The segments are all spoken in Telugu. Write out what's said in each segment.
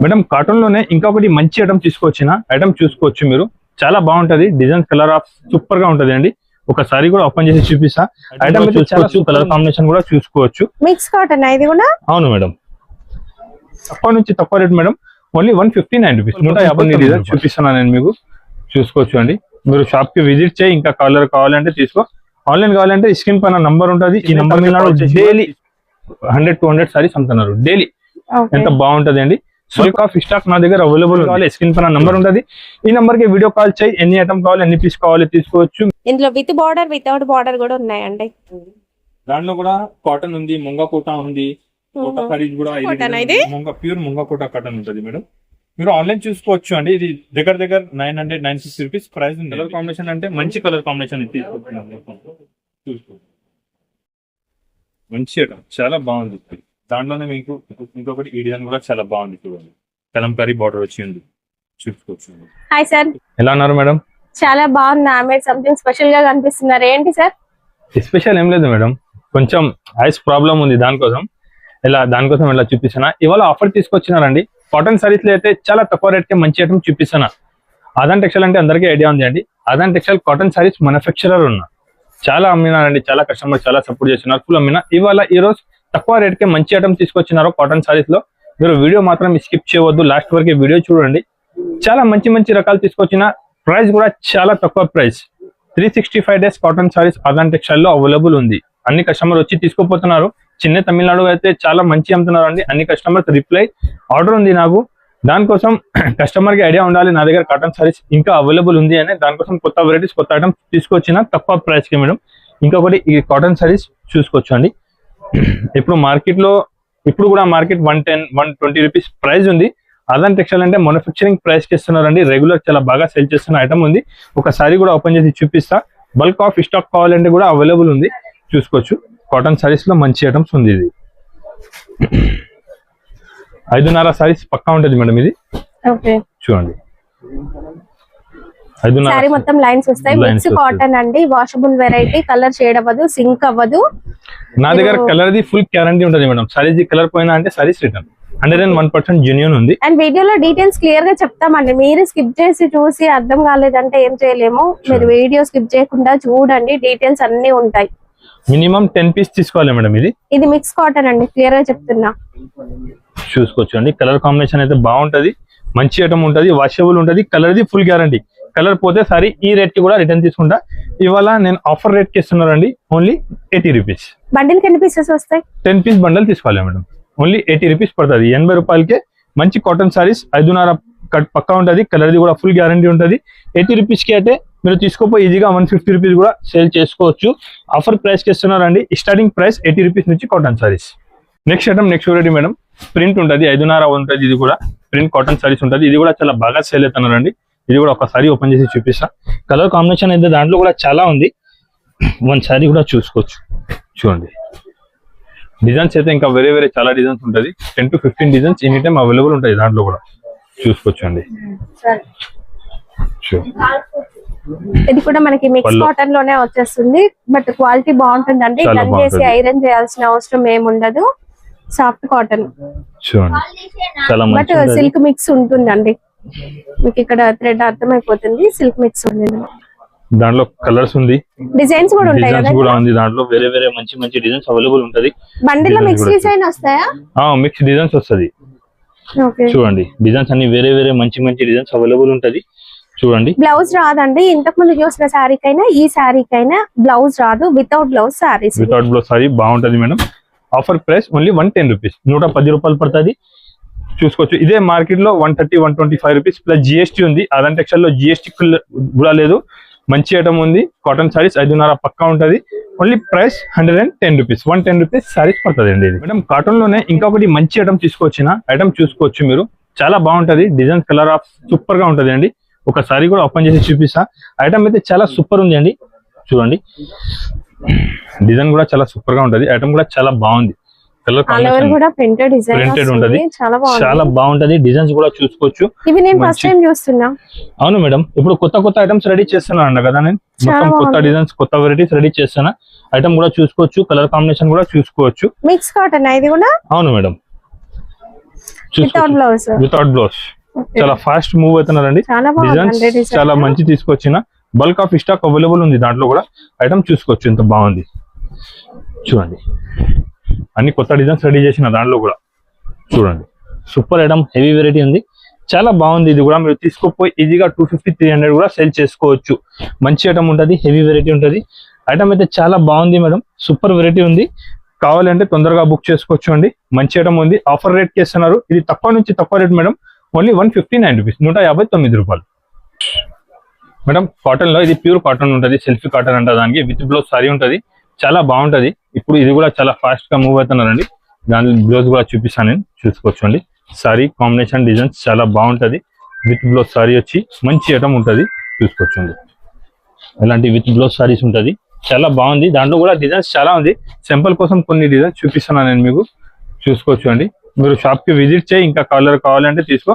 మేడం కాటన్ లోనే ఇంకొకటి మంచి ఐటమ్ తీసుకొచ్చిన ఐటమ్ చూసుకోవచ్చు మీరు. చాలా బాగుంటది, డిజైన్ కలర్ ఆఫ్ సూపర్ గా ఉంటది అండి. ఒకసారి కూడా ఓపెన్ చేసి చూపిస్తా. ఐటమ్ చూసుకోవచ్చు, కలర్ కాంబినేషన్ కూడా చూసుకోవచ్చు. మిక్స్ కాటన్ ఇది కూడా. అవును మేడం, తక్కువ నుంచి తక్కువ rate madam. Only 159 rupees, 150 design చూపిస్తున్నాను నేను మీకు. చూసుకోవచ్చు అండి. మీరు షాప్ కి విజిట్ చేయి. ఇంకా కలర్ కావాలంటే తీసుకో, ఆన్లైన్ కావాలంటే స్క్రీన్ పైన నంబర్ ఉంటుంది. ఈ నంబర్ మీద డైలీ 100-200 సారీస్ అమ్ముతున్నారు డైలీ. ఎంత బాగుంటది అండి. స్టాక్ ఆఫ్ స్టాక్ నా దగ్గర అవైలబుల్ కావాలి. స్క్రీన్ పైన నంబర్ ఉంటుంది. ఈ నంబర్ కి వీడియో కాల్ చేయి. ఎన్ని ఐటమ్ కావాలి, ఎన్ని పీస్ కావాలి తీసుకోవచ్చు. ఇందులో విత్ బార్డర్ వితౌట్ బార్డర్ కూడా ఉన్నాయండి. దాంట్లో కూడా కాటన్ ఉంది, ముంగా కోట ఉంది. ప్యూర్ ముంగా కోట కాటన్ ఉంటుంది మేడం. మీరు ఆన్లైన్ చూసుకోవచ్చు అండి. ఇది దగ్గర 900-960 రూపీస్ ప్రైస్ ఉంది. కలర్ కాంబినేషన్ అంటే మంచి కలర్ కాంబినేషన్ చూసుకో. మంచి ఐటమ్, చాలా బాగుంది. దాంట్లోనే మీకు ఇంకొకటి ఈ డిజైన్ కూడా చాలా బాగుంది చూడండి. కలంకారీ బార్డర్ వచ్చి ఉంది, చూసుకోవచ్చు. హాయ్ సార్, ఎలా ఉన్నారు మేడం? చాలా బాగున్నా. మీరు సంథింగ్ స్పెషల్ గా కనిపిస్తున్నారు, ఏంటి సార్? స్పెషల్ ఏం లేదు మేడం, కొంచెం ఐస్ ప్రాబ్లం ఉంది, దానికోసం ఇలా చూపిస్తున్నా. ఇవాళ ఆఫర్ తీసుకొచ్చినారండి. కాటన్ సారీస్ లో అయితే చాలా తక్కువ రేట్ కి మంచి ఐటమ్ చూపిస్తున్నా. ఆదాన్ టెక్స్టైల్ అంటే అందరికీ ఐడియా ఉంది అండి. Aadan textile cotton saris manufacturer ఉన్నా, చాలా అమ్మినారండి. చాలా కస్టమర్ చాలా సపోర్ట్ చేస్తున్నారు, ఫుల్ అమ్మినా. ఇవాళ ఈ రోజు తక్కువ రేట్ కి మంచి ఐటమ్ తీసుకొచ్చినారు కాటన్ సారీస్ లో. మీరు వీడియో మాత్రం స్కిప్ చేయవద్దు, లాస్ట్ వరకు వీడియో చూడండి. చాలా మంచి రకాలు తీసుకొచ్చిన. ప్రైస్ కూడా చాలా తక్కువ price. 365 days cotton saris Aadan textile లో అవైలబుల్ ఉంది. అన్ని కస్టమర్ వచ్చి తీసుకోపోతున్నారు. చిన్న తమిళనాడు అయితే చాలా మంచి అమ్ముతున్నారు అండి. అన్ని కస్టమర్స్ రిప్లై ఆర్డర్ ఉంది నాకు. దానికోసం కస్టమర్ కి ఐడియా ఉండాలి, నా దగ్గర కాటన్ సారీస్ ఇంకా అవైలబుల్ ఉంది అని. దానికోసం కొత్త వెరైటీస్, కొత్త ఐటమ్స్ తీసుకొచ్చిన తక్కువ ప్రైస్ కి మేడం. ఇంకొకటి ఈ కాటన్ సారీస్ చూసుకోవచ్చు అండి. ఇప్పుడు కూడా మార్కెట్ 110-120 రూపీస్ ప్రైస్ ఉంది. ఆదాన్ టెక్స్టైల్ అంటే మ్యానుఫ్యాక్చరింగ్ ప్రైస్ కి ఇస్తున్నారండి. రెగ్యులర్ చాలా బాగా సేల్ చేస్తున్న ఐటమ్ ఉంది. ఒకసారి కూడా ఓపెన్ చేసి చూపిస్తా. బల్క్ ఆఫ్ స్టాక్ కావాలంటే కూడా అవైలబుల్ ఉంది, చూసుకోవచ్చు. కాటన్ సారీస్ లో మంచి ఐటమ్స్ ఉంది. ఇది 5.5 సారీస్ పక్కా ఉంటుంది మేడం. ఇది చూడండి, 5.5 సారీ మొత్తం లైన్స్ వస్తాయి. మిక్స్ కాటన్ అండి, వాషబుల్ వెరైటీ, కలర్ షేడ్ అవ్వదు, సింక్ అవ్వదు. నా దగ్గర కలర్ ది ఫుల్ గ్యారంటీ ఉంటుంది మేడం. సారీస్ ది కలర్ పోయినా అంటే సారీస్ రిటర్న్. 101% జెన్యూన్ ఉంది. అండ్ వీడియోలో డీటెయిల్స్ క్లియర్ గా చెప్తామండి. మీరు స్కిప్ చేసి చూసి అర్థం కాలేదంటే ఏం చేయలేము. మీరు వీడియో స్కిప్ చేయకుండా చూడండి, డీటెయిల్స్ అన్ని ఉంటాయి. మినిమం 10 పీస్ తీసుకోవాలి మేడం. ఇది మిక్స్ కాటన్ అండి, క్లియర్ గా చెప్తున్నా. చూసుకోవచ్చు అండి. కలర్ కాంబినేషన్ అయితే బాగుంటది, మంచి ఐటమ్ ఉంటది, వాషబుల్ ఉంటది. Colour the full guarantee. Colour పోతే సారీ ఈ రేట్ కి కూడా రిటర్న్ తీసుకుంటా. ఇవాళ నేను ఆఫర్ రేట్ కి ఇస్తున్నారండి. Only 80 rupees. బండిల్ కి ఎన్ని పీసెస్ వస్తాయి? 10 పీస్ బండల్ తీసుకోవాలి మేడం. ఓన్లీ 80 రూపీస్ పడుతుంది. 80 రూపాయలకే మంచి కాటన్ సారీస్ 5.5 కట్ పక్కా ఉంటది. కలర్ ది కూడా ఫుల్ గ్యారంటీ ఉంటది. 80 రూపీస్ కి అయితే మీరు తీసుకోపోయి ఈజీగా 150 రూపీస్ కూడా సేల్ చేసుకోవచ్చు. ఆఫర్ ప్రైస్ కి ఇస్తున్నారండి. స్టార్టింగ్ ప్రైస్ 80 రూపీస్ నుంచి cotton saris. Next item, next variety madam. Print ఉంటుంది, 5.5 ఉంటుంది. ఇది కూడా ప్రింట్ కాటన్ సారీస్ ఉంటుంది. ఇది కూడా చాలా బాగా సేల్ అవుతున్నారండి. ఇది కూడా ఒకసారి ఓపెన్ చేసి చూపిస్తా. కలర్ కాంబినేషన్ అయితే దాంట్లో కూడా చాలా ఉంది. వన్ సారీ కూడా చూసుకోవచ్చు. చూడండి, డిజైన్స్ అయితే ఇంకా వేరే చాలా డిజైన్స్ ఉంటుంది. 10-15 డిజైన్స్ ఎనీ టైమ్ అవైలబుల్ ఉంటాయి దాంట్లో కూడా, చూసుకోవచ్చు అండి. ఇది కూడా మనకి మిక్స్ కాటన్ లోనే వచ్చేస్తుంది. బట్ క్వాలిటీ బాగుంటుంది అండి. గన్ చేసి ఐరన్ చేయాల్సిన అవసరం ఏముండదు. సాఫ్ట్ కాటన్ చూడండి, బట్ సిల్క్ మిక్స్ ఉంటుందండి. మీకు ఇక్కడ థ్రెడ్ అర్థమైపోతుంది, సిల్క్ మిక్స్ ఉంది. దాంట్లో కలర్స్ ఉంది, డిజైన్స్ కూడా ఉంటాయి కదా. దాంట్లో వేరే మంచి డిజైన్స్ అవైలబుల్ ఉంటది. బండిల్ లో మిక్స్ డిజైన్ వస్తాయా? మిక్స్ డిజైన్స్ వస్తది. చూడండి, డిజైన్స్ అన్ని వేరే మంచి డిజైన్స్ అవైలబుల్ ఉంటది. చూడండి, బ్లౌజ్ రాదండి. ఇంతకు ముందు చూసిన శారీకైనా ఈ శారీకైనా బ్లౌజ్ రాదు. Without blouse saris, without blouse sari బాగుంటది madam. Offer price only 110 rupees, 110 రూపాయలు పడుతుంది. చూసుకోవచ్చు. ఇదే మార్కెట్ లో 130-125 రూపీస్ ప్లస్ జిఎస్టీ ఉంది. ఆదాన్ టెక్స్టైల్ లో జిఎస్టీ కూడా లేదు. మంచి ఐటమ్ ఉంది. కాటన్ సారీస్ 5.5 పక్కా ఉంటది. Only price 110 rupees, 110 rupees saris పడుతుంది అండి. ఇది మేడం కాటన్ లోనే ఇంకొకటి మంచి ఐటమ్ తీసుకొచ్చిన. ఐటమ్ చూసుకోవచ్చు మీరు, చాలా బాగుంటది. డిజైన్ కలర్ ఆఫ్ సూపర్ గా ఉంటది అండి. ఒకసారి కూడా ఓపెన్ చేసి చూపిస్తా. ఐటమ్ అయితే చాలా సూపర్ ఉంది అండి. చూడండి, డిజైన్ కూడా చాలా సూపర్ గా ఉంటది. ఐటమ్ కూడా చాలా బాగుంది. కలర్ ప్రింటెడ్ ఉంటది, చాలా బాగుంటది. డిజైన్స్ కూడా చూసుకోవచ్చు. అవును మేడం, ఇప్పుడు కొత్త ఐటమ్స్ రెడీ చేస్తున్నా అంట కదా. నేను మొత్తం కొత్త డిజైన్స్, కొత్త వెరైటీస్ రెడీ చేస్తున్నా. ఐటమ్ కూడా చూసుకోవచ్చు, కలర్ కాంబినేషన్ కూడా చూసుకోవచ్చు. మిక్స్ కాటన్ ఇది కూడా. అవును madam, without blouse. Without blouse చాలా ఫాస్ట్ మూవ్ అవుతున్నారండి. చాలా డిజైన్స్ బాగుంది. చాలా మంచి తీసుకొచ్చిన బల్క్ ఆఫ్ స్టాక్ అవైలబుల్ ఉంది. దాంట్లో కూడా ఐటమ్ చూసుకోవచ్చు ఎంత బాగుంది చూడండి. అన్ని కొత్త డిజైన్స్ రెడీ చేసిన దాంట్లో కూడా చూడండి. సూపర్ ఐటమ్, హెవీ వెరైటీ ఉంది, చాలా బాగుంది. ఇది కూడా మీరు తీసుకోపోయి ఈజీగా 250-300 కూడా సేల్ చేసుకోవచ్చు. మంచి ఐటమ్ ఉంటుంది, హెవీ వెరైటీ ఉంటుంది. ఐటమ్ అయితే చాలా బాగుంది మేడం, సూపర్ వెరైటీ ఉంది. కావాలంటే తొందరగా బుక్ చేసుకోవచ్చు అండి. మంచి ఐటమ్ ఉంది, ఆఫర్ రేట్ చేస్తున్నారు. ఇది తక్కువ నుంచి తక్కువ రేట్ మేడం, ఓన్లీ 159 రూపీస్, 159 రూపాయలు మేడం. కాటన్ లో ఇది ప్యూర్ కాటన్ ఉంటుంది, సెల్ఫీ కాటన్ అంటే దానికి విత్ బ్లౌజ్ సారీ ఉంటుంది, చాలా బాగుంటది. ఇప్పుడు ఇది కూడా చాలా ఫాస్ట్ గా మూవ్ అవుతున్నారండి. దాని బ్లౌజ్ కూడా చూపిస్తాను నేను, చూసుకోవచ్చు అండి. సారీ కాంబినేషన్ డిజైన్స్ చాలా బాగుంటది. విత్ బ్లౌజ్ సారీ వచ్చి మంచి ఐటమ్ ఉంటుంది, చూసుకోవచ్చు అండి. ఇలాంటి విత్ బ్లౌజ్ సారీస్ ఉంటుంది, చాలా బాగుంది. దాంట్లో కూడా డిజైన్స్ చాలా ఉంది. సింపుల్ కోసం కొన్ని డిజైన్స్ చూపిస్తున్నాను నేను మీకు, చూసుకోవచ్చు అండి. మీరు షాప్ కి విజిట్ చేయి, ఇంకా కలర్ కావాలంటే తీసుకో.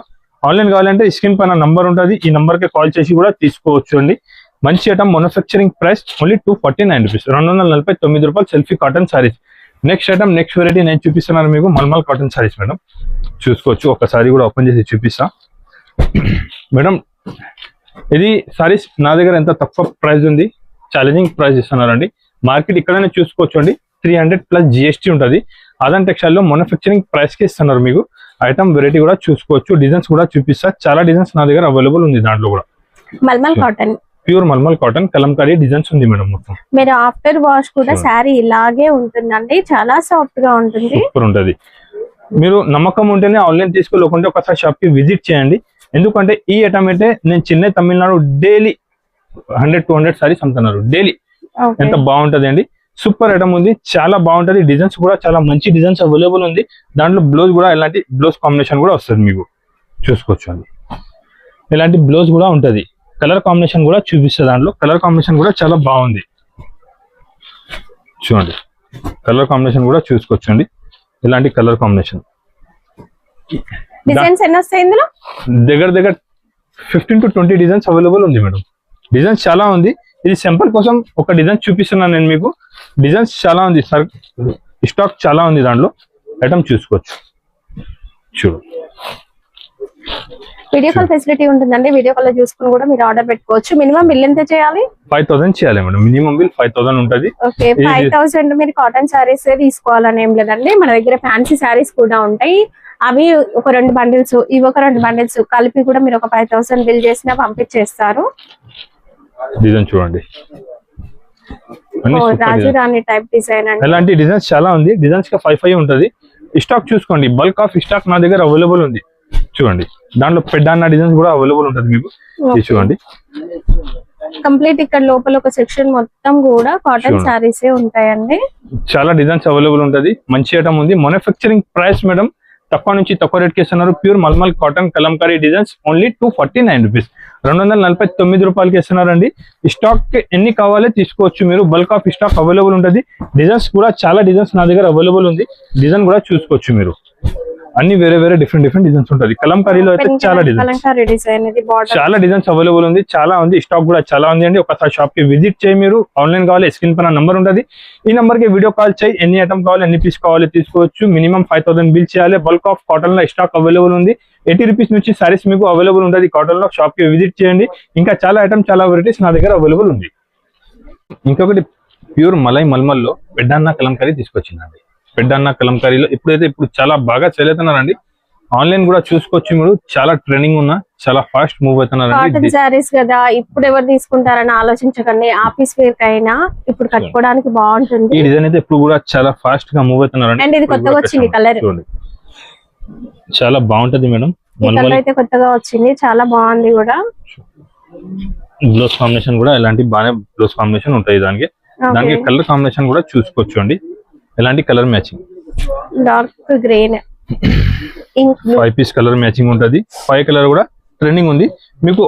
ఆన్లైన్ కావాలంటే స్క్రీన్ పైన నంబర్ ఉంటుంది, ఈ నంబర్ కి కాల్ చేసి కూడా తీసుకోవచ్చు అండి. మంచి item, manufacturing price only 249 rupees, 249 రూపాయలు selfie cotton saris. Next item, next variety నేను చూపిస్తున్నాను మీకు, మల్మల్ కాటన్ సారీస్ మేడం, చూసుకోవచ్చు. ఒకసారి కూడా ఓపెన్ చేసి చూపిస్తా మేడం. ఇది సారీస్ నా దగ్గర ఎంత తక్కువ ప్రైస్ ఉంది, ఛాలెంజింగ్ ప్రైస్ ఇస్తున్నారండి. మార్కెట్ ఇక్కడనే చూసుకోవచ్చు అండి, 300+ GST ఉంటుంది. ఆదాన్ టెక్స్టైల్ లో మ్యానుఫ్యాక్చరింగ్ ప్రైస్ కి ఇస్తున్నారు మీకు. ఐటమ్ వెరైటీ కూడా చూసుకోవచ్చు, డిజైన్స్ కూడా చూపిస్తా. చాలా డిజైన్స్ నా దగ్గర అవైలబుల్ ఉంది. దాంట్లో కూడా mulmul cotton, pure mulmul cotton kalamkari designs ఉంది మేడం మొత్తం. మీరు ఆఫ్టర్ వాష్ కూడా శారీ ఇలాగే ఉంటుందండి, చాలా సాఫ్ట్ గా ఉంటుంది, సూపర్ ఉంటుంది. మీరు నమ్మకం ఉంటేనే ఆన్లైన్ తీసుకోలేకుంటే ఒకసారి షాప్ కి విజిట్ చేయండి. ఎందుకంటే ఈ ఐటమ్ అయితే నేను చెన్నై, తమిళనాడు డైలీ 100-200 సారీస్ అమ్ముతున్నారు డైలీ. ఎంత బాగుంటది అండి, సూపర్ ఐటమ్ ఉంది, చాలా బాగుంటది. డిజైన్స్ కూడా చాలా మంచి డిజైన్స్ అవైలబుల్ ఉంది. దాంట్లో బ్లౌజ్ కూడా ఇలాంటి బ్లౌజ్ కాంబినేషన్ కూడా వస్తుంది మీకు, చూసుకోవచ్చు అండి. ఇలాంటి బ్లౌజ్ కూడా ఉంటది, కలర్ కాంబినేషన్ కూడా చూపిస్తుంది. దాంట్లో కలర్ కాంబినేషన్ కూడా చాలా బాగుంది, చూడండి. కలర్ కాంబినేషన్ కూడా చూసుకోవచ్చు అండి. ఇలాంటి కలర్ కాంబినేషన్ డిజైన్స్ ఎన్ని వస్తాయి ఇందులో? దగ్గర 15-20 డిజైన్స్ అవైలబుల్ ఉంది మేడం. డిజైన్స్ చాలా ఉంది. ఇది సింపుల్ కోసం ఒక డిజైన్ చూపిస్తున్నాను నేను మీకు. డిజైన్స్ చాలా ఉంది సార్, స్టాక్ చాలా ఉంది. దాంట్లో ఐటమ్ చూసుకోవచ్చు, చూడు. వీడియో కాల్ ఫెసిలిటీ ఉంటుందండి, వీడియో కాల్ లో చూసుకుని కూడా మీరు ఆర్డర్ పెట్టుకోవచ్చు. మినిమం బిల్ ఎంత చేయాలి? 5000 చేయాలి మేడం, మినిమం బిల్ 5000 ఉంటుంది. ఓకే, 5000 మీరు కాటన్ సారీస్ తీసుకోవాలని ఏం లేదండి. మన దగ్గర ఫ్యాన్సీ సారీస్ కూడా ఉంటాయి. అవి ఒక 2 బండిల్స్, ఇవి ఒక 2 బండిల్స్ కలిపి కూడా మీరు ఒక 5000 బిల్ చేసినా పంపించేస్తారు. డిజైన్ చూడండి, రాజు రాణి టైప్ డిజైన్ అండి. ఇలాంటి డిజైన్స్ చాలా ఉంది. డిజైన్స్ కి 5 ఉంటుంది. స్టాక్ చూసుకోండి, బల్క్ ఆఫ్ స్టాక్ నా దగ్గర అవైలబుల్ ఉంది, చూడండి. దాంట్లో పెద్ద డిజైన్స్ కూడా అవైలబుల్ ఉంటుంది మీకు, చూడండి. కంప్లీట్ ఇక్కడ లోపల ఒక సెక్షన్ మొత్తం కూడా కాటన్ సారీస్ ఉంటాయండి. చాలా డిజైన్స్ అవైలబుల్ ఉంటది. మంచి ఐటమ్ ఉంది. మ్యానుఫ్యాక్చరింగ్ ప్రైస్ మేడం తక్కువ నుంచి తక్కువ రేట్ కి ఇస్తున్నారు. Pure mulmul cotton kalamkari designs only 249 rupees, 249 రూపాయలకి ఇస్తున్నారండి. స్టాక్ ఎన్ని కావాలో తీసుకోవచ్చు మీరు, బల్క్ ఆఫ్ స్టాక్ అవైలబుల్ ఉంటుంది. డిజైన్స్ కూడా చాలా డిజైన్స్ నా దగ్గర అవైలబుల్ ఉంది. డిజైన్ కూడా చూసుకోవచ్చు మీరు. అన్ని వేరే డిఫరెంట్ డిజైన్స్ ఉంటుంది. కలంకారీలో అయితే చాలా డిజైన్స్ అవైలబుల్ ఉంది, చాలా ఉంది. స్టాక్ కూడా చాలా ఉంది అండి. ఒకసారి షాప్ కి విజిట్ చేయి. మీరు ఆన్లైన్ కావాలి, స్క్రీన్ పైన నంబర్ ఉంటుంది, ఈ నంబర్ కి వీడియో కాల్ చేయి. ఎన్ని ఐటమ్ కావాలి, ఎన్ని పీస్ కావాలి తీసుకోవచ్చు. మినిమం 5000 బిల్ చేయాలి. బల్క్ ఆఫ్ కాటన్ లో స్టాక్ అవైలబుల్ ఉంది. 80 రూపీస్ నుంచి సారీస్ మీకు అవైలబుల్ ఉంటుంది కాటన్ లో. షాప్ కి విజిట్ చేయండి. ఇంకా చాలా ఐటమ్, చాలా వెరైటీస్ నా దగ్గర అవైలబుల్ ఉంది. ఇంకొకటి ప్యూర్ మల్మల్ లో పెద్దన్న కలంకారీ తీసుకొచ్చిందండి. పెద్దన్న కలంకారీలో ఇప్పుడు చాలా బాగా సేల్ అవుతున్నారండి. ఆన్లైన్ కూడా చూసుకోవచ్చు మీరు, చాలా ట్రెండింగ్ ఉన్న, చాలా ఫాస్ట్ మూవ్ అవుతున్నారండి. కాటన్ సారీస్ కదా, ఇప్పుడు ఎవరు తీసుకుంటారని ఆలోచించకండి. ఆఫీస్ వేర్ కైనా ఇప్పుడు కట్టుకోవడానికి బాగుంటుంది. ఈ డిజైన్ అయితే ఇప్పుడు కూడా చాలా ఫాస్ట్ గా మూవ్ అవుతున్నారండి. అండ్ ఇది కొత్తగా వచ్చింది కలర్, చాలా బాగుంటది మేడం. ఈ కలర్ అయితే కొత్తగా వచ్చింది, చాలా బాగుంది కూడా. బ్లౌజ్ కాంబినేషన్ కూడా ఇలాంటి బాగానే బ్లౌజ్ కాంబినేషన్ ఉంటాయి. దానికి కలర్ కాంబినేషన్ కూడా చూసుకోవచ్చు అండి. ఇలాంటి colour matching, dark green, 5 piece colour matching ఉంటది. 5 కలర్ కూడా ట్రెండింగ్ ఉంది. మీకు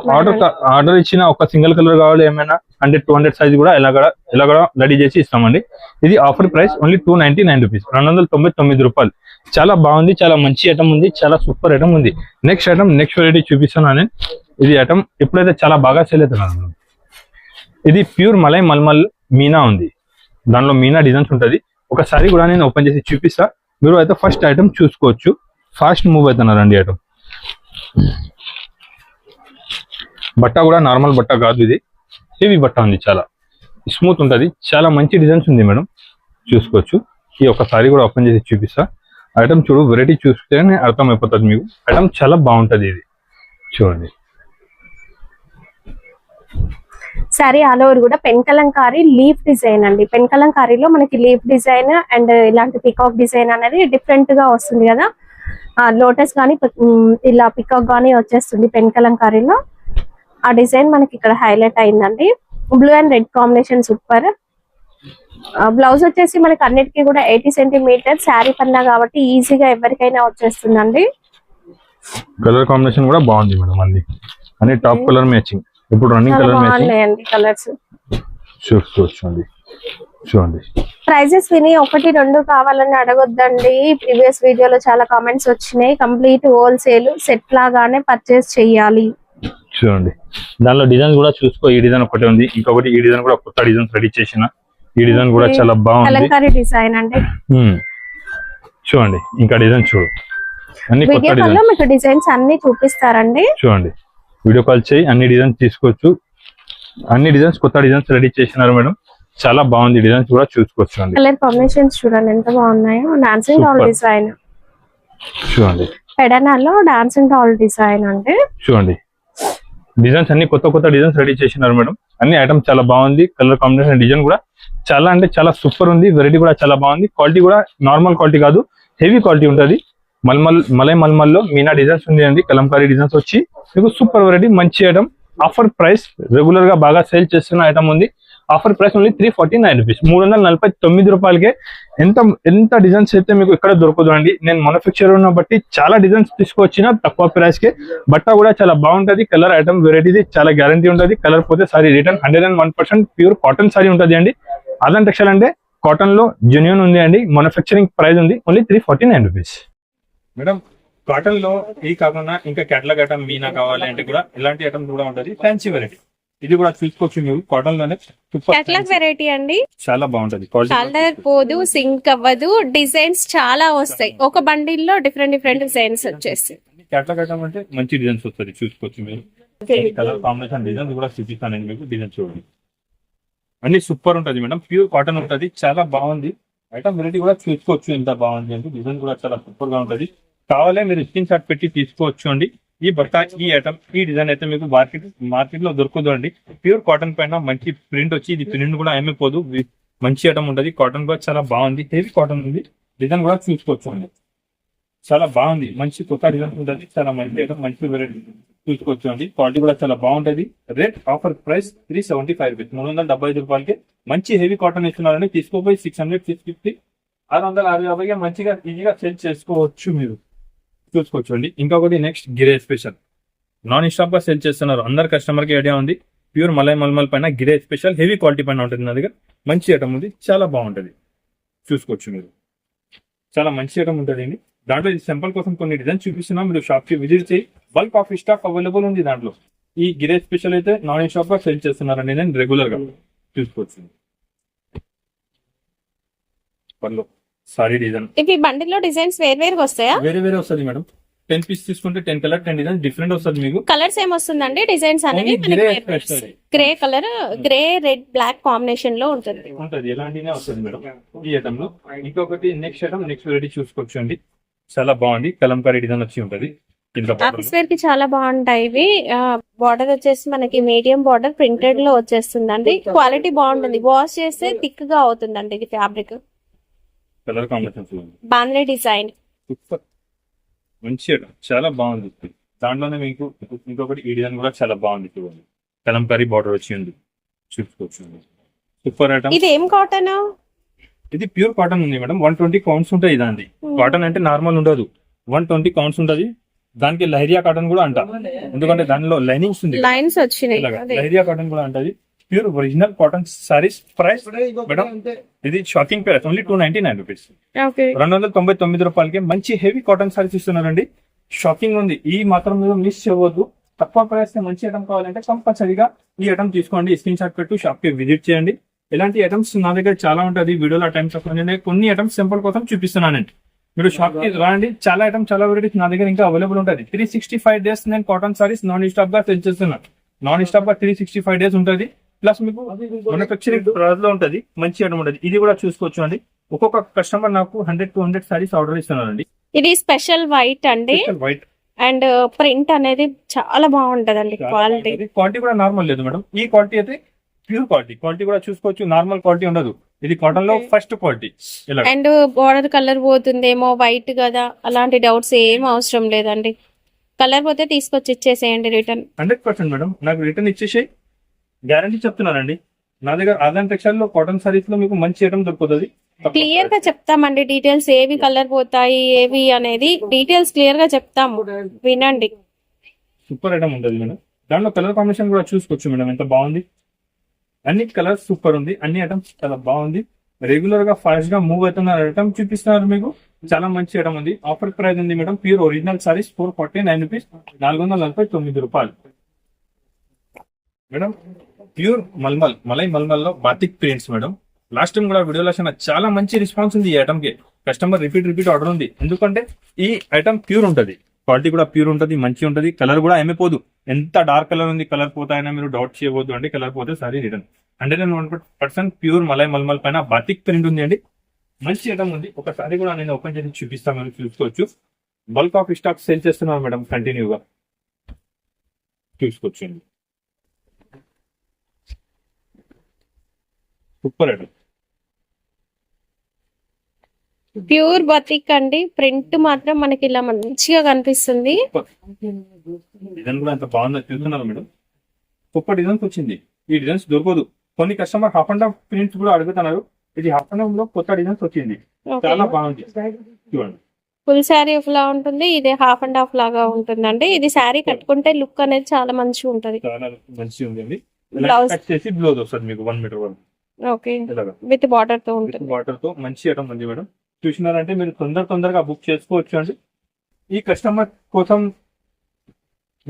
ఆర్డర్ ఇచ్చిన ఒక సింగిల్ కలర్ కావాలి, ఏమైనా 100-200 సైజ్ కూడా ఇలా కూడా రెడీ చేసి ఇస్తామండి. ఇది ఆఫర్ ప్రైస్ ఓన్లీ 299 రూపీస్, 299 రూపాయలు. చాలా బాగుంది, చాలా మంచి ఐటమ్ ఉంది, చాలా సూపర్ ఐటమ్ ఉంది. నెక్స్ట్ ఐటమ్, నెక్స్ట్ వెరైటీ చూపిస్తాను నేను. ఇది ఐటమ్ ఎప్పుడైతే చాలా బాగా సేల్ అవుతున్నాను. ఇది ప్యూర్ మల్మల్ మీనా ఉంది. దానిలో మీనా డిజైన్స్ ఉంటది. ఒకసారి కూడా నేను ఓపెన్ చేసి చూపిస్తా. మీరు అయితే ఫస్ట్ ఐటమ్ చూసుకోవచ్చు. ఫాస్ట్ మూవ్ అవుతున్నారండి అటు. బట్ట కూడా నార్మల్ బట్ట కాదు, ఇది హెవీ బట్ట ఉంది, చాలా స్మూత్ ఉంటుంది, చాలా మంచి డిజైన్స్ ఉంది మేడం, చూసుకోవచ్చు. ఈ ఒక్కసారి కూడా ఓపెన్ చేసి చూపిస్తా. ఐటమ్ చూడు, వెరైటీ చూస్తేనే అర్థం అయిపోతుంది మీకు. ఐటమ్ చాలా బాగుంటది, ఇది చూడండి. సారీ ఆల్ ఓవర్ కూడా పెన్ కలంకారీ లీఫ్ డిజైన్ అండి. పెన్ కలంకారీలో మనకి లీఫ్ డిజైన్ అండ్ ఇలాంటి పికాక్ డిజైన్ అనేది డిఫరెంట్ గా వస్తుంది కదా. లోటస్ గానీ ఇలా పికాక్ గానీ వచ్చేస్తుంది పెన్ కలంకారీలో. ఆ డిజైన్ మనకి ఇక్కడ హైలైట్ అయిందండి. Blue and red combination super. Blouse వచ్చేసి మనకి అన్నిటికీ కూడా 80 సెంటీమీటర్ శారీ పన్నా కాబట్టి ఈజీగా ఎవరికైనా వచ్చేస్తుందండి. కలర్ కాంబినేషన్ కూడా బాగుంది మేడం, అన్ని టాప్ కలర్ మ్యాచింగ్. ఇప్పుడు రన్నింగ్ కలర్ మ్యాచింగ్ కలర్స్ చూసుకోవచ్చు. చూడండి ప్రైజెస్ విని 1, 2 కావాలని అడగొద్దండి. ప్రీవియస్ వీడియోలో చాలా కామెంట్స్ వచ్చినాయి. కంప్లీట్ హోల్సేల్ సెట్ లాగానే పర్చేస్ చెయ్యాలి. చూడండి దానిలో డిజైన్ కూడా చూసుకో. ఈ డిజైన్ ఒకటే ఉంది, ఇంకొకటి ఈ డిజైన్ కూడా కొత్త డిజైన్ రెడీ చేసిన. ఈ డిజైన్ కూడా చాలా బాగుంది, కలంకారీ డిజైన్ అండి. చూడండి ఇంకా డిజైన్ చూడు, అన్ని కొత్త డిజైన్. మీకు డిజైన్స్ అన్ని చూపిస్తారండి. చూడండి వీడియో కాల్ చేయి, అన్ని డిజైన్స్ తీసుకోవచ్చు. అన్ని డిజైన్స్ కొత్త డిజైన్స్ రెడీ చేసినారు మేడం, చాలా బాగుంది. డిజైన్స్ కూడా చూసుకోవచ్చు అండి. కలర్ కాంబినేషన్స్ చూడండి ఎంత బాగున్నాయో. డాన్సింగ్ డాల్ డిజైన్ చూడండి, పెడనాలో డాన్సింగ్ డాల్ డిజైన్ అంటే చూడండి. డిజైన్స్ అన్ని కొత్త కొత్త డిజైన్స్ రెడీ చేసినారు మేడం. అన్ని ఐటమ్స్ చాలా బాగుంది. కలర్ కాంబినేషన్ డిజైన్ కూడా చాలా అంటే చాలా సూపర్ ఉంది. వెరైటీ కూడా చాలా బాగుంది. క్వాలిటీ కూడా నార్మల్ క్వాలిటీ కాదు, హెవీ క్వాలిటీ ఉంటుంది. మల్మల్లో మీనా డిజైన్స్ ఉంది అండి. కలంకారీ డిజైన్స్ వచ్చి మీకు సూపర్ వెరైటీ, మంచి ఐటమ్. ఆఫర్ ప్రైస్, రెగ్యులర్ గా బాగా సేల్ చేస్తున్న ఐటమ్ ఉంది. ఆఫర్ ప్రైస్ ఓన్లీ 349 రూపీస్, 349 రూపాయలకే. ఎంత డిజైన్స్ అయితే మీకు ఇక్కడ దొరకదు అండి. నేను మ్యానుఫ్యాక్చర్ ఉన్న బట్టి చాలా డిజైన్స్ తీసుకొచ్చిన తక్కువ ప్రైస్ కే. బట్ట కూడా చాలా బాగుంటది. కలర్ ఐటమ్ వెరైటీ చాలా గ్యారంటీ ఉంటుంది. కలర్ పోతే sari return. 101% pure cotton sorry ఉంటుంది అండి. అదంత టెక్స్టైల్ అంటే కాటన్ లో జెన్యూన్ ఉంది అండి. మ్యానుఫ్యాక్చరింగ్ ప్రైస్ ఉంది ఓన్లీ 349 రూపీస్. మేడం కాటన్ లో ఈ కాకుండా ఇంకా కేటలాగ్ ఐటమ్ మీనా కావాలంటే కూడా ఇలాంటి ఐటమ్ కూడా ఉంటుంది. ఫ్యాన్సీ వెరైటీ ఇది కూడా చూసుకోవచ్చు మీరు. కాటన్ లోనే కేటలాగ్ వెరైటీ అండి, చాలా బాగుంటది. కలర్ పోదు, సింక్ అవ్వదు, డిజైన్స్ చాలా వస్తాయి. ఒక బండిల్ లో డిఫరెంట్ డిజైన్స్ వచ్చేసి. కేటలాగ్ ఐటమ్ అంటే మంచి డిజైన్స్ వస్తుంది, చూసుకోవచ్చు మీరు. కలర్ కాంబినేషన్ డిజైన్స్ కూడా చూపిస్తాను నేను మీకు. డిజైన్ చూడండి, అన్ని సూపర్ ఉంటది మేడం. ప్యూర్ కాటన్ ఉంటది, చాలా బాగుంది. ఐటమ్ వెరైటీ కూడా చూసుకోవచ్చు ఎంత బాగుంది అంటే. డిజైన్ కూడా చాలా సూపర్ గా ఉంటది. కావాలే మీరు స్క్రీన్ షాట్ పెట్టి తీసుకోవచ్చు అండి. ఈ బట్ట, ఈ ఐటమ్, ఈ డిజైన్ అయితే మీకు మార్కెట్ లో దొరకదు అండి. ప్యూర్ కాటన్ పైన మంచి ప్రింట్ వచ్చి, ఇది ప్రింట్ కూడా ఏమైపోదు, మంచి ఐటమ్ ఉంటది. కాటన్ కూడా చాలా బాగుంది, హెవీ కాటన్ ఉంది. డిజైన్ కూడా చూసుకోవచ్చు అండి, చాలా బాగుంది. మంచి కొత్త డిజైన్ ఉంటుంది, చాలా మంచి ఐటమ్, మంచి వెరైటీ చూసుకోవచ్చు అండి. క్వాలిటీ కూడా చాలా బాగుంటది. రేట్ ఆఫర్ ప్రైస్ 375 రూపీస్, 375 రూపాయలకి మంచి హెవీ కాటన్ ఇస్తున్నారని. తీసుకోపోయి 600, 650, 650 మంచిగా ఈజీగా సేల్ చేసుకోవచ్చు మీరు, చూసుకోవచ్చు అండి. ఇంకొకటి నెక్స్ట్ గిరే స్పెషల్ నాన్ స్టాప్ గా సేల్ చేస్తున్నారు. అందరు కస్టమర్ కి ఐడియా ఉంది. ప్యూర్ మల్మల్ పైన గిరే స్పెషల్ హెవీ క్వాలిటీ పైన ఉంటుంది నా దగ్గర. మంచి ఐటమ్ ఉంది, చాలా బాగుంటది, చూసుకోవచ్చు మీరు. చాలా మంచి ఐటమ్ ఉంటుంది అండి. దాంట్లో సింపుల్ కోసం కొన్ని డిజైన్ చూపిస్తున్నాం, మీరు షాప్ కి విజిట్ చేయి. బల్క్ ఆఫ్ స్టాక్ అవైలబుల్ ఉంది దాంట్లో. ఈ గిరే స్పెషల్ అయితే నాన్ స్టాప్ గా సేల్ చేస్తున్నారండి నేను రెగ్యులర్ గా, చూసుకోవచ్చు. సారీ డిజైన్ ఇవి బండిల్లో డిజైన్స్ వేరు వస్తాయా? వేరే వస్తుంది మేడం. 10 పీస్ తీసుకుంటే 10 కలర్ 10 డిజైన్ డిఫరెంట్ వస్తుంది మీకు. కలర్స్ ఏమొస్తుందండి? డిజైన్స్ అనేవి grey colour, grey red black combination లో ఉంటుంది. ఎలాంటినే వస్తుంది మేడం ఈ ఐటమ్ లో. ఇంకొకటి నెక్స్ట్ ఐటమ్, నెక్స్ట్ వెరైటీ చూసుకోవచ్చు అండి. చాలా బాగుంది, కలంకారీ డిజైన్ వచ్చి ఉంటది. ఆఫీస్ వేర్ కి చాలా బాగుంటాయి ఇవి. బార్డర్ వచ్చేసి మనకి మీడియం బార్డర్ ప్రింటెడ్ లో వచ్చేస్తుందండి. క్వాలిటీ బాగుంటుంది, వాష్ చేస్తే థిక్ గా అవుతుందండి ఇది ఫ్యాబ్రిక్. కలర్ కాంబినేషన్ బాంద్రే డిజైన్ సూపర్, మంచి ఐటమ్, చాలా బాగుంది. దాంట్లోనే మీకు ఇంకొకటి ఈ డిజైన్ కూడా చాలా బాగుంది. చూడండి కలంకారీ బార్డర్ వచ్చి ఉంది, చూసుకోవచ్చు. Super item. ఇది ఏం కాటన్? ఇది ప్యూర్ కాటన్ ఉంది మేడం. 120 కౌంట్స్ ఉంటాయి. ఇదండి కాటన్ అంటే నార్మల్ ఉండదు, 120 కౌంట్స్ ఉంటది. దానికి లహరియా కాటన్ కూడా అంట, ఎందుకంటే దానిలో లైనింగ్స్ ఉంది, లైన్స్ వచ్చినాయి. లహరియా కాటన్ కూడా అంటది. Pure original cotton saris. Price madam ఇది షాకింగ్ ప్రైస్, ఓన్లీ 299 రూపీస్, 299 రూపాయలకి మంచి హెవీ కాటన్ సారీస్ ఇస్తున్నారండి. షాకింగ్ ఉంది, ఈ మాత్రం మీరు మిస్ చేయవద్దు. తక్కువ ప్రైస్ మంచి ఐటమ్ కావాలంటే కంపల్సరీగా ఈ ఐటమ్ తీసుకోండి. స్క్రీన్ షాట్ పెట్టు, షాప్ కి విజిట్ చేయండి. ఇలాంటి ఐటమ్స్ నా దగ్గర చాలా ఉంటుంది. వీడియోలో టైం తక్కువ, కొన్ని ఐటమ్స్ సింపుల్ కోసం చూపిస్తున్నానండి. మీరు షాప్ కి రాండి, చాలా ఐటమ్ చాలా వెరైటీస్ నా దగ్గర ఇంకా అవైలబుల్ ఉంటుంది. 365 డేస్ నేను కాటన్ సారీస్ నాన్ స్టాప్ గా సెల్ చేస్తున్నాను. నాన్ స్టాప్ గా 365 డేస్ ఉంటుంది. ప్లస్ మీకు మ్యానుఫ్యాక్చరింగ్ లో ఉంటుంది, మంచి ఐటమ్ ఉంటుంది. ఇది కూడా చూసుకోవచ్చు అండి. ఒక్కొక్క కస్టమర్ నాకు 100-200 సారీస్ ఆర్డర్ ఇస్తున్నారండి. ఇది స్పెషల్ వైట్ అండి, వైట్ అండ్ ప్రింట్ అనేది చాలా బాగుంటదండి. క్వాలిటీ కూడా నార్మల్ లేదు మేడం. ఈ క్వాలిటీ అయితే ప్యూర్ క్వాలిటీ కూడా చూసుకోవచ్చు. నార్మల్ క్వాలిటీ ఉండదు. ఇది కాటన్ లో first quality. And border colour పోతుందేమో, వైట్ కదా, అలాంటి డౌట్స్ ఏం అవసరం లేదండి. కలర్ పోతే తీసుకొచ్చి ఇచ్చేసేయండి రిటర్న్. 100% మేడం, నాకు రిటర్న్ ఇచ్చేసి గ్యారంటీ చెప్తున్నానండి. నా దగ్గర ఆదాన్ టెక్స్టైల్ లో కాటన్ సారీస్ లో మీకు మంచి ఐటమ్ దొరుకుతుంది. క్లియర్ గా చెప్తామండి డీటెయిల్స్, ఏవి కలర్ పోతాయి ఏవి అనేది డీటెయిల్స్ క్లియర్ గా చెప్తాము, వినండి. సూపర్ ఐటమ్ ఉంటుంది మేడం. దాంట్లో కలర్ కాంబినేషన్ కూడా చూసుకోవచ్చు మేడం, ఎంత బాగుంది. అన్ని కలర్స్ సూపర్ ఉంది, అన్ని ఐటమ్స్ చాలా బాగుంది. రెగ్యులర్ గా ఫాస్ట్ గా మూవ్ అవుతున్న ఐటమ్ చూపిస్తున్నారు మీకు. చాలా మంచి ఐటమ్ ఉంది. ఆఫర్ ప్రైస్ ఉంది madam. Pure original saris 449 rupees, 449 రూపాయలు మేడం. ప్యూర్ మలై మల్మల్ లో batik prints madam. Last time కూడా వీడియోలో చాలా మంచి రెస్పాన్స్ ఉంది ఈ ఐటమ్ కి. కస్టమర్ రిపీట్ ఆర్డర్ ఉంది. ఎందుకంటే ఈ ఐటమ్ ప్యూర్ ఉంటది, క్వాలిటీ కూడా ప్యూర్ ఉంటది, మంచి ఉంటది. కలర్ కూడా ఏమైపోదు. ఎంత డార్క్ కలర్ ఉంది, కలర్ పోతాయని మీరు డౌట్ చేయవద్దు అండి. కలర్ పోతే సారీ రిటర్న్. 101% ప్యూర్ మలై మల్మల్ పైన బాతిక్ ప్రింట్ ఉంది అండి. మంచి ఐటమ్ ఉంది. ఒకసారి కూడా నేను ఓపెన్ చేసి చూపిస్తాను, మీరు చూసుకోవచ్చు. బల్క్ ఆఫ్ స్టాక్ సేల్ చేస్తున్నాను మేడం, కంటిన్యూగా చూసుకోవచ్చు అండి. సూపర్ ఐటమ్, ప్యూర్ బతిక్ అండి. ప్రింట్ మాత్రం మనకి ఇలా మంచిగా కనిపిస్తుంది. డిజైన్ కూడా ఎంత బాగుందో చూస్తున్నారు మేడం. సూపర్ డిజైన్స్ వచ్చింది. ఈ డిజైన్స్ దొరకదు. కొన్ని customer half and half prints కూడా అడుగుతున్నారు. ఇది హాఫ్ అండ్ హాఫ్ లో కొత్త డిజైన్స్ వచ్చింది, చాలా బాగుంది. చూడండి, ఫుల్ శారీ లా ఉంటుంది, ఇది హాఫ్ అండ్ హాఫ్ లాగా ఉంటుందండి. ఇది శారీ కట్టుకుంటే లుక్ అనేది చాలా మంచిగా ఉంటది. చాలా మంచిగా ఉంది. బ్లౌజ్ చేసి బ్లౌజ్ వస్తుంది మీకు 1 మీటర్ వరకు. ఓకే, విత్ బార్డర్ తో ఉంటుంది. బార్డర్ తో మంచి ఐటమ్ ఉంది మేడం. చూసినారంటే మీరు తొందరగా బుక్ చేసుకోవచ్చు అండి. ఈ కస్టమర్ కోసం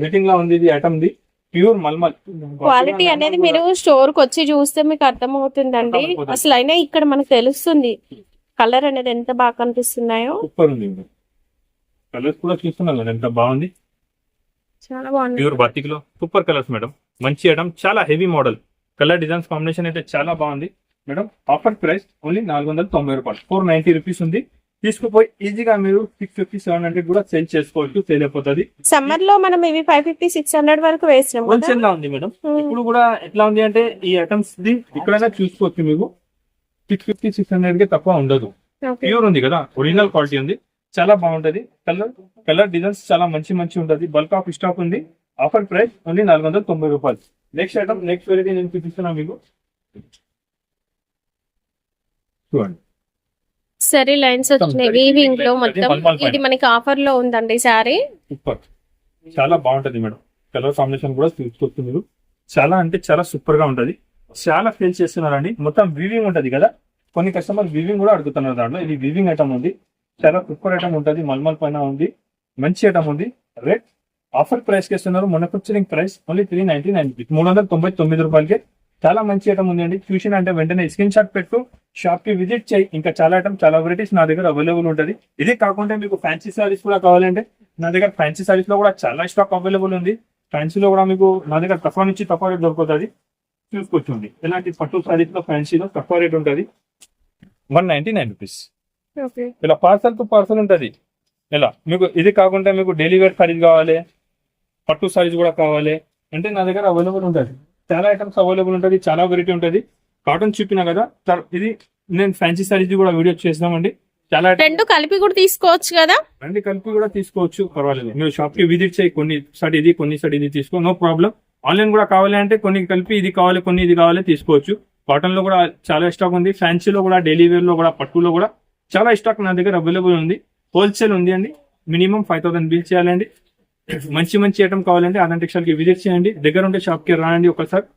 వెయిటింగ్ లా ఉంది. ఇది item the pure mulmul quality అనేది మీరు స్టోర్ కి వచ్చి చూస్తే మీకు అర్థం అవుతుందండి. అసలు అయినా ఇక్కడ మనకు తెలుస్తుంది కలర్ అనేది ఎంత బాగా కనిపిస్తున్నాయో. సూపర్ ఉంది. కలర్స్ కూడా చూస్తున్నాను ఎంత బాగుంది, చాలా బాగుంది. ప్యూర్ బాతిక్ లో సూపర్ కలర్స్ మేడం. మంచి ఐటమ్, చాలా heavy model. Colour designs combination అయితే చాలా బాగుంది మేడం. ఆఫర్ ప్రైస్ ఓన్లీ 490 రూపాయలు, 490 రూపీస్ ఉంది. తీసుకుపోయి ఈజీగా మీరు 650-700 కూడా సేల్ చేసుకోవచ్చు. సేల్ అయిపోతుంది. సమ్మర్ లో మనం ఇవి 550-600 వరకు వేసినాం. హోల్సేల్ లా ఉంది మేడం. ఇప్పుడు కూడా ఎట్లా ఉంది అంటే ఈ ఐటమ్స్ ది ఇక్కడైనా చూసుకోవచ్చు మీకు. 650-600 కి తక్కువ ఉండదు. ప్యూర్ ఉంది కదా, ఒరిజినల్ క్వాలిటీ ఉంది, చాలా బాగుంటది. కలర్ డిజైన్స్ చాలా మంచి ఉంటది. బల్క్ ఆఫ్ స్టాక్ ఉంది. ఆఫర్ ప్రైస్ ఓన్లీ 490 రూపాయలు. నెక్స్ట్ ఐటమ్, నెక్స్ట్ వెరైటీ నేను చూపిస్తున్నా మీకు. చూడండి, సరే లైన్స్ వచ్చినాయి వీవింగ్ లో మొత్తం. ఇది మనకి ఆఫర్ లో ఉందండి సారీ. సూపర్, చాలా బాగుంటది మేడం. కలర్ కాంబినేషన్ కూడా చూసుకోవచ్చు మీరు. చాలా అంటే చాలా సూపర్ గా ఉంటది. చాలా ఫేల్ చేస్తున్నారండి. మొత్తం వీవింగ్ ఉంటది కదా, కొన్ని కస్టమర్ వీవింగ్ కూడా అడుగుతున్నారు. దాంట్లో ఇది వీవింగ్ ఐటమ్ ఉంది. చాలా సూపర్ ఐటమ్ ఉంటది. మల్మల్ పైన ఉంది, మంచి ఐటమ్ ఉంది. రేట్ ఆఫర్ ప్రైస్ కి ఇస్తున్నారు. మ్యానుఫ్యాక్చరింగ్ ప్రైస్ ఓన్లీ 399 రూపీస్, 399 రూపాయలకి. చాలా మంచి ఐటమ్ ఉంది అండి. చూసిన అంటే వెంటనే స్క్రీన్ షాట్ పెట్టు, షాప్ కి విజిట్ చేయి. ఇంకా చాలా ఐటమ్, చాలా వెరైటీస్ నా దగ్గర అవైలబుల్ ఉంటుంది. ఇది కాకుండా మీకు ఫ్యాన్సీ సారీస్ కూడా కావాలంటే నా దగ్గర ఫ్యాన్సీ సారీస్ లో కూడా చాలా స్టాక్ అవైలబుల్ ఉంది. ఫ్యాన్సీలో కూడా మీకు నా దగ్గర తక్కువ నుంచి తక్కువ రేట్ దొరుకుతుంది. చూసుకోవచ్చు. ఇలాంటి పట్టు సారీస్ లో ఫ్యాన్సీలో తక్కువ రేట్ ఉంటుంది, 199 రూపీస్. ఇలా పార్సల్ టు పార్సల్ ఉంటుంది. ఇలా మీకు ఇది కాకుండా మీకు డైలీ వేర్ సారీస్ కావాలి, పట్టు సారీస్ కూడా కావాలి అంటే నా దగ్గర అవైలబుల్ ఉంటుంది. చాలా ఐటమ్స్ అవైలబుల్ ఉంటుంది, చాలా వెరైటీ ఉంటుంది. కాటన్ చూపినా కదా, ఇది నేను ఫ్యాన్సీ సారీస్ కూడా వీడియో చేస్తామండి. చాలా రెండు కలిపి కూడా తీసుకోవచ్చు కదా, రెండు కలిపి కూడా తీసుకోవచ్చు, పర్వాలేదు. మీరు షాప్ కి విజిట్ చేయి. కొన్ని సారి ఇది, కొన్ని సారి ఇది తీసుకో, నో ప్రాబ్లం. ఆన్లైన్ కూడా కావాలి అంటే కొన్ని కలిపి ఇది కావాలి, కొన్ని ఇది కావాలి తీసుకోవచ్చు. కాటన్ లో కూడా చాలా స్టాక్ ఉంది. ఫ్యాన్సీలో కూడా, డైలీ వేర్ లో కూడా, పట్టులో కూడా చాలా స్టాక్ నా దగ్గర అవైలబుల్ ఉంది. హోల్సేల్ ఉంది అండి. మినిమం 5000 బిల్ చేయాలండి. మంచి ఐటమ్ కావాలంటే ఆదాన్ టెక్స్టైల్ కి విజిట్ చేయండి. దగ్గర ఉంటే షాప్ కి రాండి ఒకసారి.